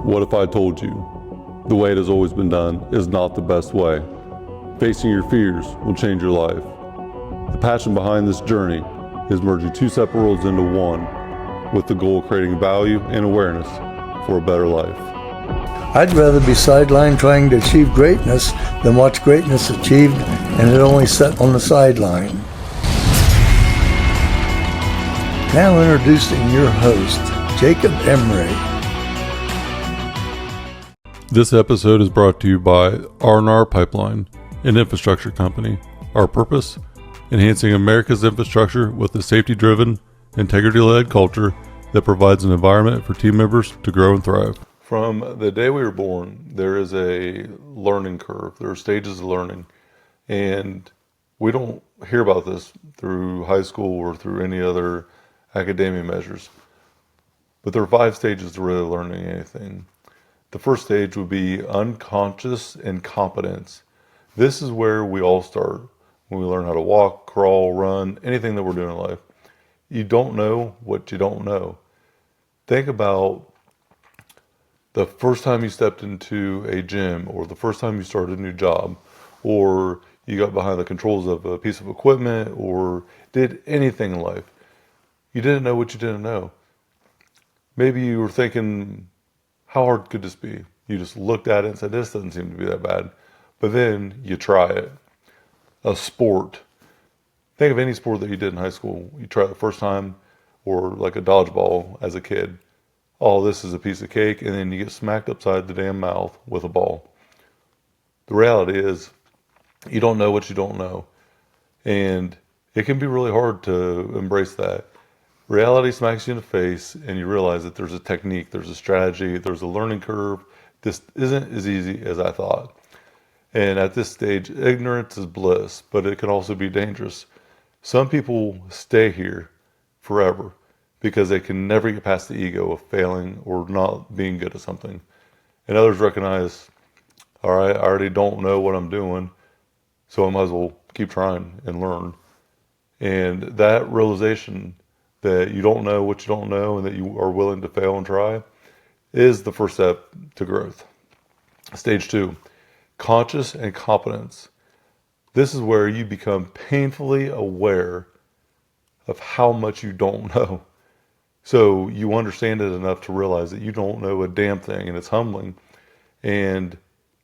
What if I told you the way it has always been done is not the best way? Facing your fears will change your life. The passion behind this journey is merging two separate worlds into one with the goal of creating value and awareness for a better life. I'd rather be sidelined trying to achieve greatness than watch greatness achieved and it only set on the sideline. Now introducing your host, Jacob Emery. This episode is brought to you by R&R Pipeline, an infrastructure company. Our purpose? Enhancing America's infrastructure with a safety-driven, integrity-led culture that provides an environment for team members to grow and thrive. From the day we were born, there is a learning curve. There are stages of learning. And we don't hear about this through high school or through any other academic measures. But there are 5 stages to really learning anything. The first stage would be unconscious incompetence. This is where we all start when we learn how to walk, crawl, run, anything that we're doing in life. You don't know what you don't know. Think about the first time you stepped into a gym, or the first time you started a new job, or you got behind the controls of a piece of equipment, or did anything in life. You didn't know what you didn't know. Maybe you were thinking, how hard could this be? You just looked at it and said, this doesn't seem to be that bad. But then you try it. A sport. Think of any sport that you did in high school. You try it the first time, or like a dodgeball as a kid. Oh, this is a piece of cake, and then you get smacked upside the damn mouth with a ball. The reality is, you don't know what you don't know. And it can be really hard to embrace that. Reality smacks you in the face, and you realize that there's a technique, there's a strategy, there's a learning curve. This isn't as easy as I thought. And at this stage, ignorance is bliss, but it can also be dangerous. Some people stay here forever because they can never get past the ego of failing or not being good at something. And others recognize, all right, I already don't know what I'm doing, so I might as well keep trying and learn. And that realization that you don't know what you don't know and that you are willing to fail and try is the first step to growth. Stage 2, conscious incompetence. This is where you become painfully aware of how much you don't know. So you understand it enough to realize that you don't know a damn thing, and it's humbling. And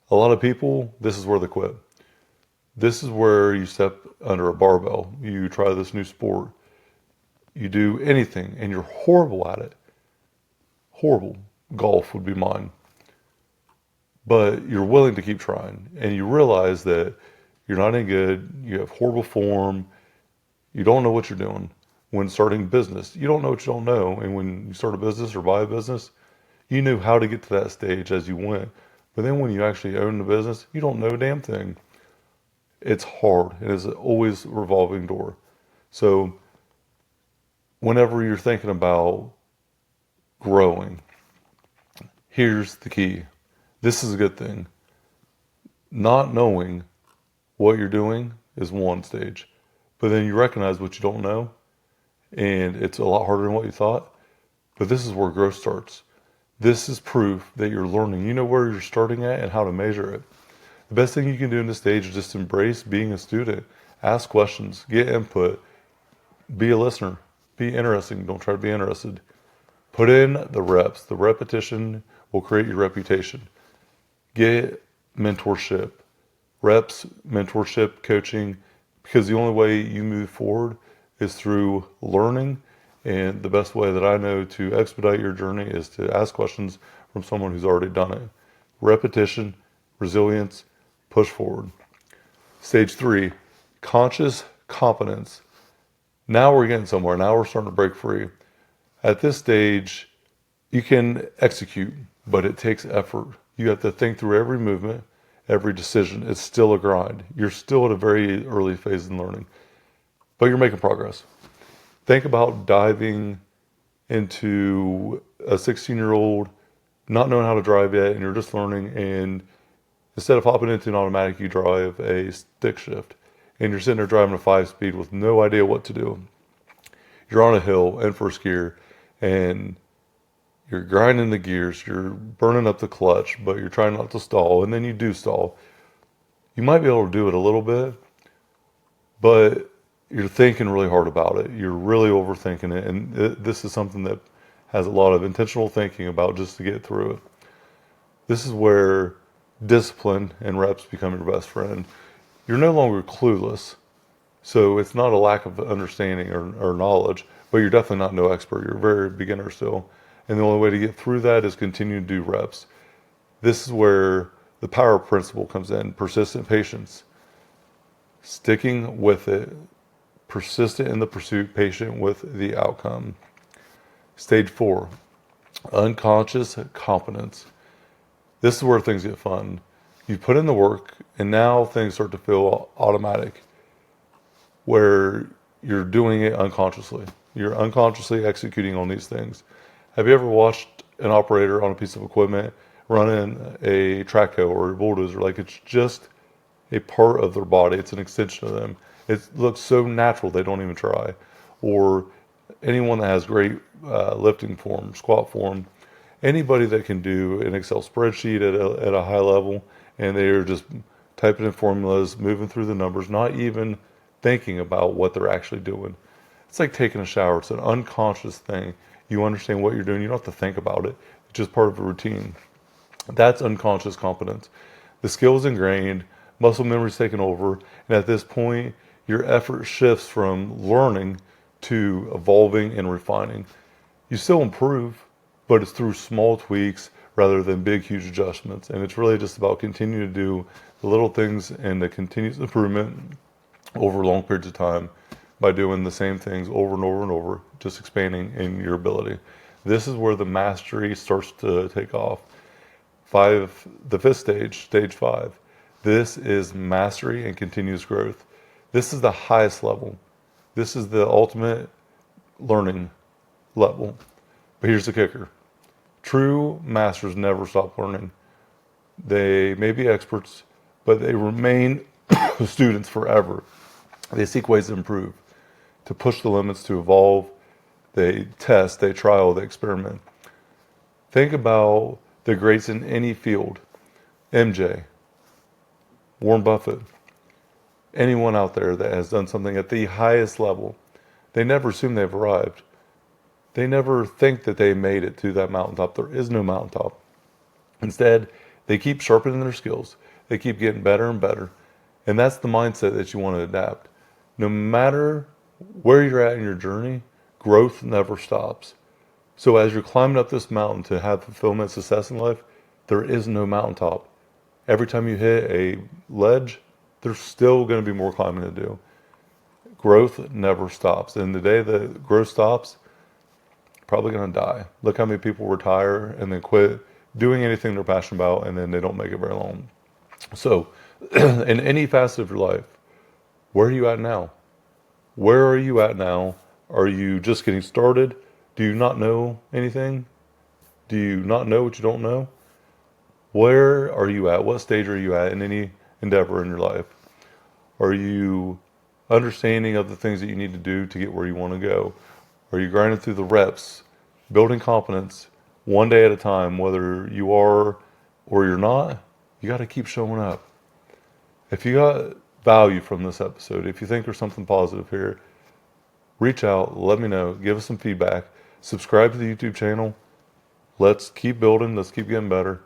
a lot of people, this is where they quit. This is where you step under a barbell. You try this new sport. You do anything, and you're horrible at it. Horrible. Golf would be mine. But you're willing to keep trying, and you realize that you're not any good, you have horrible form, you don't know what you're doing. When starting business, you don't know what you don't know, and when you start a business or buy a business, you knew how to get to that stage as you went. But then when you actually own the business, you don't know a damn thing. It's hard, and it's always a revolving door. So whenever you're thinking about growing, here's the key. This is a good thing. Not knowing what you're doing is one stage, but then you recognize what you don't know, and it's a lot harder than what you thought. But this is where growth starts. This is proof that you're learning. You know where you're starting at and how to measure it. The best thing you can do in this stage is just embrace being a student. Ask questions, get input, be a listener. Be interesting. Don't try to be interested. Put in the reps. The repetition will create your reputation. Get mentorship. Reps, mentorship, coaching, because the only way you move forward is through learning. And the best way that I know to expedite your journey is to ask questions from someone who's already done it. Repetition, resilience, push forward. Stage 3, conscious competence. Now we're getting somewhere. Now we're starting to break free. At this stage, you can execute, but it takes effort. You have to think through every movement, every decision. It's still a grind. You're still at a very early phase in learning, but you're making progress. Think about diving into a 16-year-old, not knowing how to drive yet, and you're just learning, and instead of hopping into an automatic, you drive a stick shift. And you're sitting there driving a 5-speed with no idea what to do. You're on a hill in first gear, and You're grinding the gears, you're burning up the clutch, but you're trying not to stall, and then you do stall. You might be able to do it a little bit, but you're thinking really hard about it. You're really overthinking it, and this is something that has a lot of intentional thinking about just to get through it. This is where discipline and reps become your best friend. You're no longer clueless, so it's not a lack of understanding or knowledge, but you're definitely not no expert. You're a very beginner still. And the only way to get through that is continue to do reps. This is where the power principle comes in. Persistent patience. Sticking with it. Persistent in the pursuit, patient with the outcome. Stage 4. Unconscious competence. This is where things get fun. You put in the work, and now things start to feel automatic, where you're doing it unconsciously. You're unconsciously executing on these things. Have you ever watched an operator on a piece of equipment running a track hoe or a bulldozer? Like, it's just a part of their body. It's an extension of them. It looks so natural they don't even try. Or anyone that has great lifting form, squat form, anybody that can do an Excel spreadsheet at a high level, and they are just typing in formulas, moving through the numbers, not even thinking about what they're actually doing. It's like taking a shower. It's an unconscious thing. You understand what you're doing. You don't have to think about it. It's just part of a routine. That's unconscious competence. The skill is ingrained, muscle memory is taken over, and at this point, your effort shifts from learning to evolving and refining. You still improve, but it's through small tweaks rather than big, huge adjustments. And it's really just about continuing to do the little things and the continuous improvement over long periods of time by doing the same things over and over and over, just expanding in your ability. This is where the mastery starts to take off. The fifth stage, stage 5. This is mastery and continuous growth. This is the highest level. This is the ultimate learning level. But here's the kicker. True masters never stop learning. They may be experts, but they remain students forever. They seek ways to improve, to push the limits, to evolve. They test, they trial, they experiment. Think about the greats in any field. MJ, Warren Buffett, anyone out there that has done something at the highest level. They never assume they've arrived. They never think that they made it to that mountaintop. There is no mountaintop. Instead, they keep sharpening their skills. They keep getting better and better. And that's the mindset that you want to adapt. No matter where you're at in your journey, growth never stops. So as you're climbing up this mountain to have fulfillment, success in life, there is no mountaintop. Every time you hit a ledge, there's still going to be more climbing to do. Growth never stops. And the day that growth stops, you're probably going to die. Look how many people retire and then quit doing anything they're passionate about, and then they don't make it very long. So in any facet of your life, where are you at now? Where are you at now? Are you just getting started? Do you not know anything? Do you not know what you don't know? Where are you at? What stage are you at in any endeavor in your life? Are you understanding of the things that you need to do to get where you want to go? Are you grinding through the reps, building confidence one day at a time, whether you are or you're not? You got to keep showing up. If you got value from this episode, if you think there's something positive here, reach out, let me know, give us some feedback, subscribe to the YouTube channel. Let's keep building, let's keep getting better.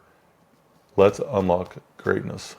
Let's unlock greatness.